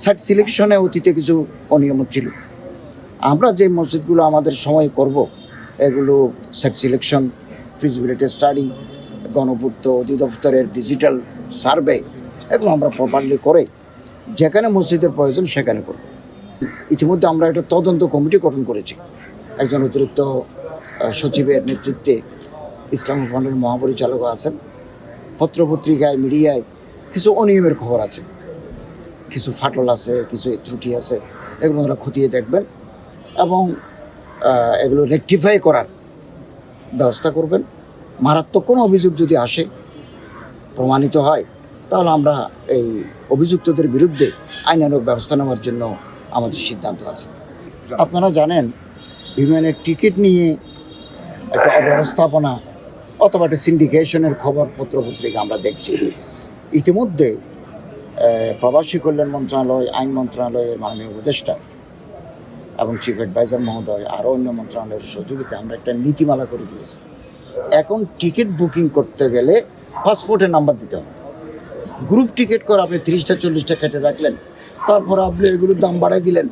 Site সিলেকশনে অতীতে কিছু অনিয়ম ছিল। আমরা যে মসজিদগুলো আমাদের সময় করব, এগুলো সাইট সিলেকশন, ফিজিবিলিটি স্টাডি, গণপূর্ত অধিদপ্তরের ডিজিটাল সার্ভে, এগুলো আমরা প্রপারলি করে যেখানে মসজিদের প্রয়োজন সেখানে করব। ইতিমধ্যে আমরা একটা তদন্ত কমিটি গঠন করেছি। একজন অতিরিক্ত সচিবের নেতৃত্বে ইসলামী ফান্ডের মহাপরিচালক আছেন। পত্রপত্রিকায়, মিডিয়ায় কিছু অনিয়মের খবর আছে, কিছু ফাটল আছে, কিছু ত্রুটি আছে, এগুলো ওরা খতিয়ে দেখবেন এবং এগুলো রেকটিফাই করার ব্যবস্থা করবেন। মারাত্মক কোনো অভিযোগ যদি আসে, প্রমাণিত হয়, তাহলে আমরা এই অভিযুক্তদের বিরুদ্ধে আইনানুগ ব্যবস্থা নেওয়ার জন্য আমাদের সিদ্ধান্ত আছে। আপনারা জানেন, বিমানের টিকিট নিয়ে একটা অব্যবস্থাপনা অথবা একটা সিন্ডিকেশনের খবর পত্রপত্রিকা আমরা দেখছি। ইতিমধ্যে প্রবাসী কল্যাণ মন্ত্রণালয়, আইন মন্ত্রণালয়ের মাননীয় উপদেষ্টা এবং চিফ অ্যাডভাইজার মহোদয় আরও অন্য মন্ত্রণালয়ের সহযোগিতায় আমরা একটা নীতিমালা করে দিয়েছি। এখন টিকিট বুকিং করতে গেলে পাসপোর্টের নাম্বার দিতে হবে। গ্রুপ টিকিট করে আপনি 30টা 40টা কেটে রাখলেন, তারপর আপনি এগুলোর দাম বাড়াই দিলেন,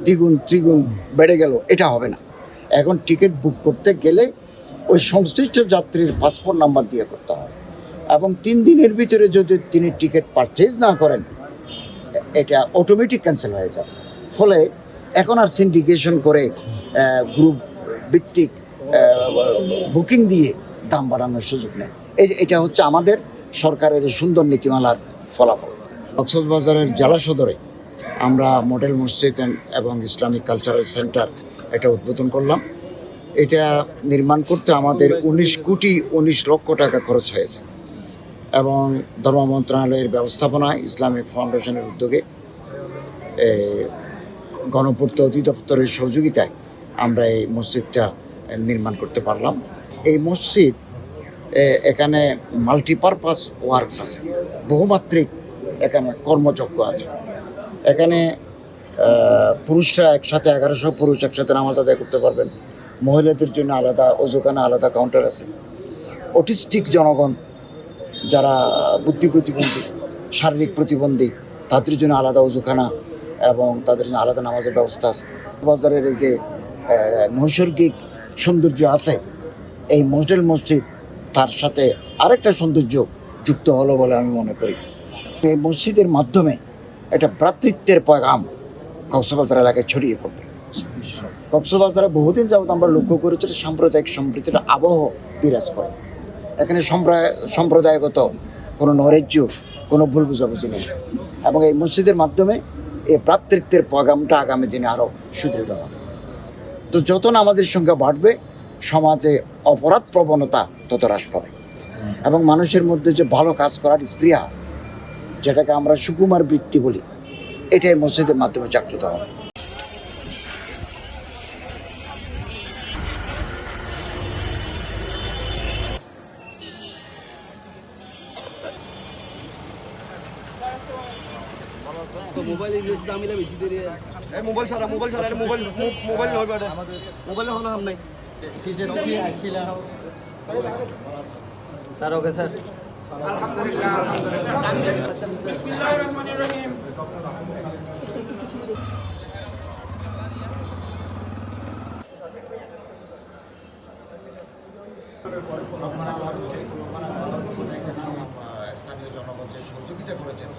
দ্বিগুণ ত্রিগুণ বেড়ে গেল, এটা হবে না। এখন টিকিট বুক করতে গেলে ওই সংশ্লিষ্ট যাত্রীর পাসপোর্ট নাম্বার দিয়ে করতে হয় এবং 3 দিনের ভিতরে যদি তিনি টিকিট পারচেজ না করেন, এটা অটোমেটিক ক্যান্সেল হয়ে যাবে। ফলে এখন আর সিন্ডিকেশন করে গ্রুপ ভিত্তিক বুকিং দিয়ে দাম বাড়ানোর সুযোগ নেই। এটা হচ্ছে আমাদের সরকারের এই সুন্দর নীতিমালার ফলাফল। কক্সবাজারের জেলা সদরে আমরা মডেল মসজিদ এবং ইসলামিক কালচারাল সেন্টার এটা উদ্বোধন করলাম। এটা নির্মাণ করতে আমাদের 19 লক্ষ টাকা খরচ হয়েছে এবং ধর্ম মন্ত্রণালয়ের ব্যবস্থাপনায়, ইসলামিক ফাউন্ডেশনের উদ্যোগে, গণপূর্ত অধিদপ্তরের সহযোগিতায় আমরা এই মসজিদটা নির্মাণ করতে পারলাম। এই মসজিদ এখানে মাল্টিপারপাস ওয়ার্কস আছে, বহুমাত্রিক এখানে কর্মযজ্ঞ আছে। এখানে পুরুষরা একসাথে 1100 পুরুষ একসাথে নামাজ আদায় করতে পারবেন। মহিলাদের জন্য আলাদা ওযুখানা, আলাদা কাউন্টার আছে। অটিস্টিক জনগণ, যারা বুদ্ধি প্রতিবন্ধী, শারীরিক প্রতিবন্ধী, তাদের জন্য আলাদা ওযুখানা এবং তাদের জন্য আলাদা নামাজের ব্যবস্থা আছে। বাজারের এই যে নৈসর্গিক সৌন্দর্য আছে, এই মডেল মসজিদ তার সাথে আরেকটা সৌন্দর্য যুক্ত হলো বলে আমি মনে করি। এই মসজিদের মাধ্যমে একটা ভ্রাতৃত্বের পয়গাম কক্সবাজার এলাকায় ছড়িয়ে পড়বে। কক্সবাজারে বহুদিন যাবত আমরা লক্ষ্য করেছি সাম্প্রদায়িক সম্প্রীতির আবহ বিরাজ করে। এখানে সম্প্রদায়গত কোনো নৈরাজ্য, কোনো ভুল বুঝাবুঝি নেই এবং এই মসজিদের মাধ্যমে এই ভ্রাতৃত্বের পয়গামটা আগামী দিনে আরও সুদৃঢ় হবে। তো যত নামাজের সংখ্যা বাড়বে, সমাজে অপরাধ প্রবণতা তত হ্রাস পাবে এবং মানুষের মধ্যে যে ভালো কাজ করার স্পৃহা, যেটাকে আমরা সুকুমার বৃত্তি বলি, এটাই মসজিদের মাধ্যমে জাগ্রত হবে। Sir okay sir. আলহামদুলিল্লাহ, বিসমিল্লাহির রহমানির রহিম। স্থানীয় জনগণ যে সহযোগিতা করেছেন,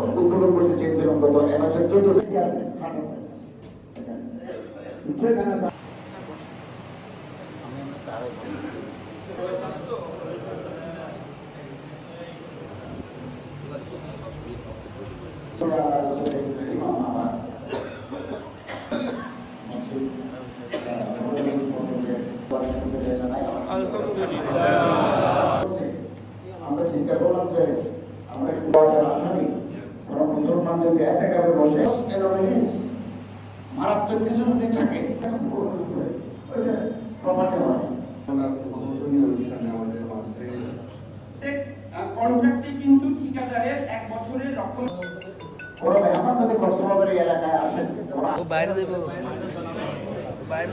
উদ্বোধন করতে চেয়েছিলাম গত 2014 থেকে আছে। আমরা চিন্তা করলাম যে আমরা আসামি মুসলমান যদি একাকারে বসে মারাত্মক কিছু যদি থাকে প্রমাণে হয়। কন্ট্রাক্টে কিন্তু ঠিকাদারের 1 বছরের রক্ষণ ওরা মেহমান যদি কক্সবাজার এলাকায় আসেন, ওরা বাইরে দেবো, বাইরে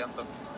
প্রিয়ান্ত।